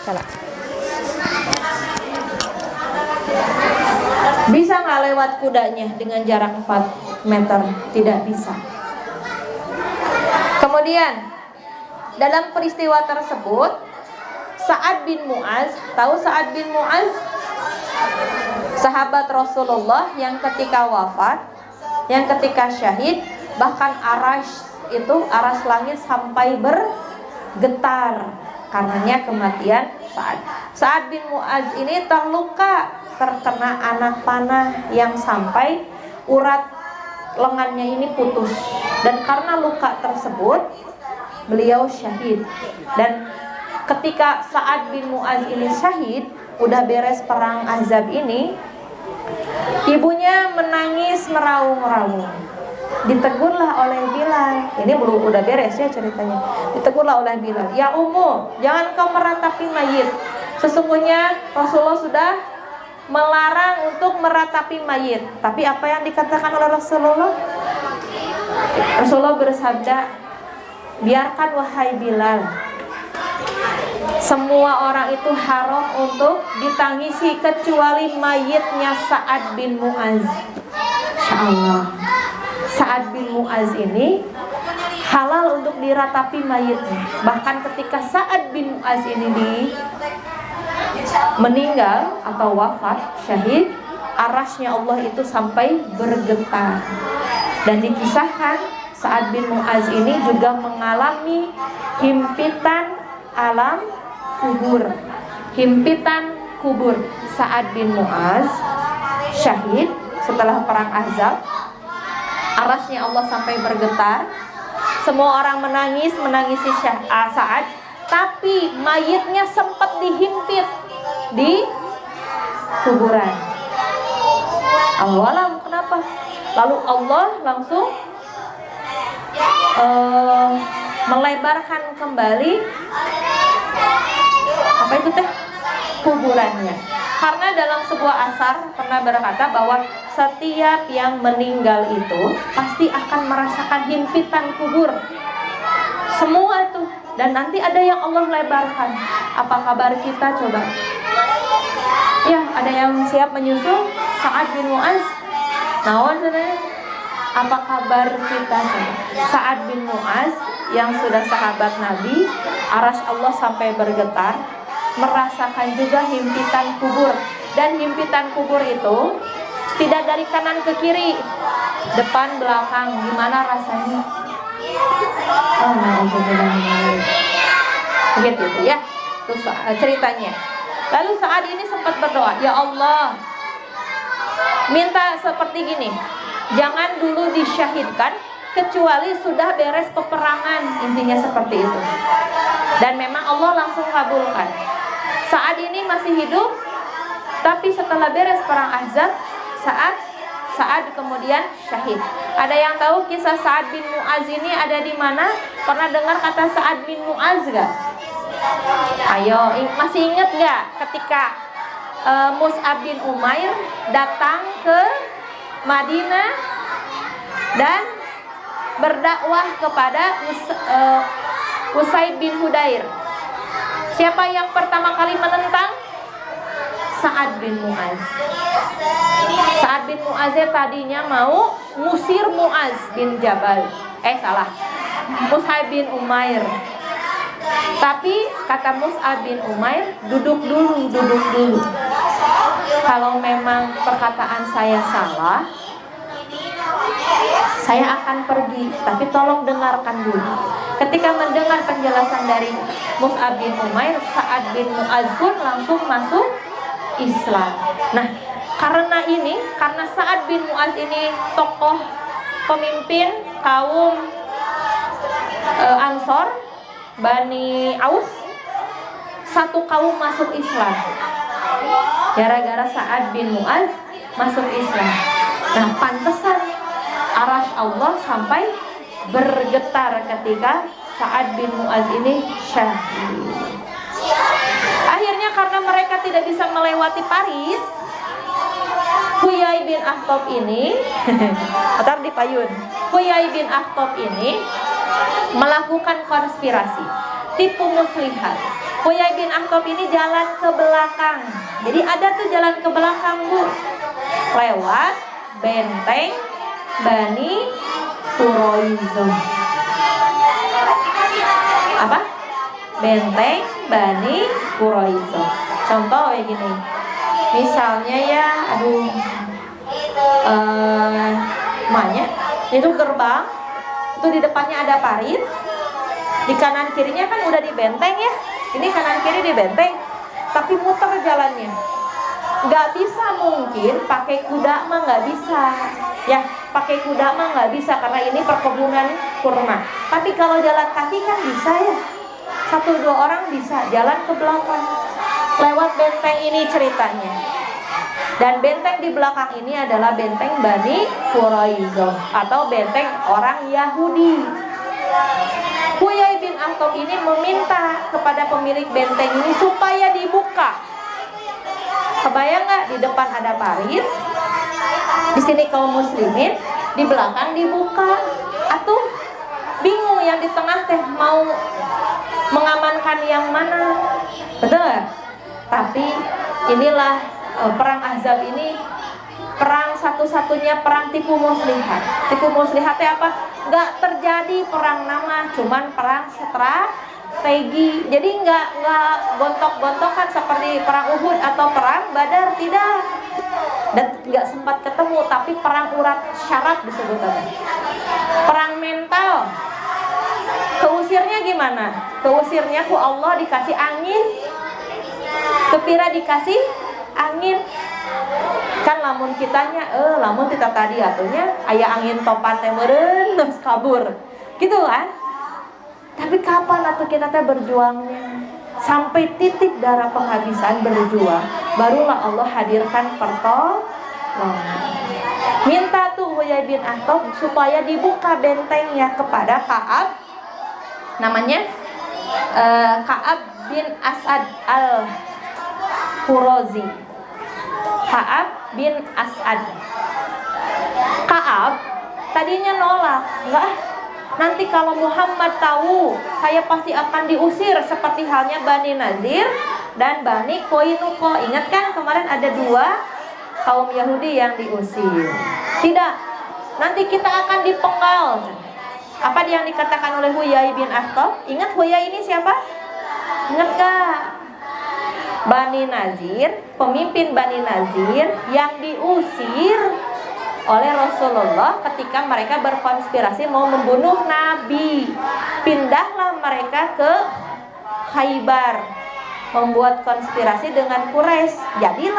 Salah. Bisa nggak lewat kudanya dengan jarak 4 meter? Tidak bisa. Kemudian dalam peristiwa tersebut, Sa'ad bin Mu'az, tahu Sa'ad bin Mu'az? Sahabat Rasulullah yang ketika wafat, yang ketika syahid, bahkan aras langit sampai bergetar karenanya kematian Sa'ad. Sa'ad bin Mu'az ini terluka, terkena anak panah yang sampai urat lengannya ini putus, dan karena luka tersebut beliau syahid. Dan ketika Sa'ad bin Mu'az ini syahid, udah beres perang Ahzab ini, ibunya menangis meraung-raung. Ditegurlah oleh Bilal. Ini belum udah beres ya ceritanya. Ditegurlah oleh Bilal, "Ya Ummu, jangan kau meratapi mayit. Sesungguhnya Rasulullah sudah melarang untuk meratapi mayit." Tapi apa yang dikatakan oleh Rasulullah? Rasulullah bersabda, "Biarkan wahai Bilal, semua orang itu haram untuk ditangisi kecuali mayitnya Sa'ad bin Mu'az." Insyaallah, Sa'ad bin Mu'az ini halal untuk diratapi mayitnya. Bahkan ketika Sa'ad bin Mu'az ini meninggal atau wafat, syahid, arasnya Allah itu sampai bergetar. Dan dikisahkan Sa'ad bin Mu'az ini juga mengalami himpitan alam kubur. Himpitan kubur. Sa'ad bin Mu'az syahid setelah perang Ahzab, arasnya Allah sampai bergetar. Semua orang menangisi Sa'ad, tapi mayitnya sempat dihimpit di kuburan. Awalam, kenapa? Lalu Allah langsung melebarkan kembali apa itu teh? Kuburannya. Karena dalam sebuah asar pernah berkata bahwa setiap yang meninggal itu pasti akan merasakan himpitan kubur. Semua itu. Dan nanti ada yang Allah lebarkan. Apa kabar kita coba? Ya, ada yang siap menyusul Sa'ad bin Mu'az? Naon sebenarnya? Apa kabar kita coba? Sa'ad bin Mu'az yang sudah sahabat Nabi, arasy Allah sampai bergetar, merasakan juga himpitan kubur. Dan himpitan kubur itu tidak dari kanan ke kiri, depan belakang. Gimana rasanya? Oh, begitu ya. Terus ceritanya. Lalu Sa'ad ini sempat berdoa, "Ya Allah, minta seperti gini, jangan dulu disyahidkan kecuali sudah beres peperangan." Intinya seperti itu. Dan memang Allah langsung kabulkan. Sa'ad ini masih hidup, tapi setelah beres perang Ahzab, Sa'ad kemudian syahid. Ada yang tahu kisah Sa'ad bin Mu'az ini ada di mana? Pernah dengar kata Sa'ad bin Mu'az gak? Ayo, masih ingat gak ketika Mus'ab bin Umair datang ke Madinah dan berdakwah kepada Usaid bin Hudair? Siapa yang pertama kali menentang? Sa'ad bin Mu'az. Sa'ad bin Mu'az tadinya mau ngusir Mu'az bin Jabal. Mus'ab bin Umair. Tapi kata Mus'ab bin Umair, duduk dulu. Kalau memang perkataan saya salah, saya akan pergi, tapi tolong dengarkan dulu. Ketika mendengar penjelasan dari Mus'ab bin Umair, Sa'ad bin Mu'az pun langsung masuk Islam. Nah, karena Sa'ad bin Mu'az ini tokoh pemimpin kaum Ansor, Bani Aus, satu kaum masuk Islam. Gara-gara Sa'ad bin Mu'az masuk Islam. Nah, pantesan arasy Allah sampai bergetar ketika Sa'ad bin Mu'az ini syahid. Akhirnya karena mereka tidak bisa melewati parit, Huyai bin Akhtab ini atau di payun, Huyai bin Akhtab ini melakukan konspirasi, tipu muslihat. Huyai bin Akhtab ini jalan ke belakang. Jadi ada tuh jalan ke belakang, Bu. Lewat benteng Bani Quraisyah. Apa? Benteng Bani Quraisyah. Contoh kayak gini. Misalnya ya, itu gerbang, itu di depannya ada parit, di kanan kirinya kan udah di benteng ya. Ini kanan kiri di benteng, tapi muter jalannya. Nggak bisa, mungkin pakai kuda mah nggak bisa. Ya, pakai kuda mah nggak bisa karena ini perkebunan kurma. Tapi kalau jalan kaki kan bisa ya. 1-2 orang bisa jalan ke belakang. Lewat benteng ini ceritanya. Dan benteng di belakang ini adalah benteng Bani Quraisyah atau benteng orang Yahudi. Huyai bin Akhtab ini meminta kepada pemilik benteng ini supaya dibuka. Kebayang nggak, di depan ada parit, di sini kaum muslimin, di belakang dibuka. Atuh bingung yang di tengah teh mau mengamankan yang mana, betul? Tapi inilah perang Ahzab ini perang satu-satunya perang tipu muslihat. Tipu muslihatnya apa? Nggak terjadi perang nama, cuman perang strategi. Jadi nggak gontok-gontokan seperti perang Uhud atau perang Badar, tidak. Dan nggak sempat ketemu, tapi perang urat syarat disebutnya. Perang mental. Keusirnya gimana? Keusirnya ku Allah dikasih angin, kepira dikasih angin. Kan lamun kitanya lamun kita tadi atunya aya angin topan teh meureun terus kabur gitu kan. Tapi kapan atuh kita teh berjuangnya sampai titik darah penghabisan berjuang, barulah Allah hadirkan pertolongan. Minta tuh Huyai bin Akhtab supaya dibuka bentengnya kepada Ka'ab, namanya Ka'ab bin As'ad al-Qurazi. Ka'ab bin As'ad. Ka'ab tadinya nolak, enggak, nanti kalau Muhammad tahu saya pasti akan diusir seperti halnya Bani Nazir dan Bani Qainuqa. Ingat kan kemarin ada 2 kaum Yahudi yang diusir. Tidak, nanti kita akan dipenggal. Apa yang dikatakan oleh Huyai bin Akhtab? Ingat Huyai ini siapa? Ingat gak? Bani Nazir, pemimpin Bani Nazir yang diusir oleh Rasulullah ketika mereka berkonspirasi mau membunuh Nabi. Pindahlah mereka ke Khaybar, membuat konspirasi dengan Quraisy. Jadilah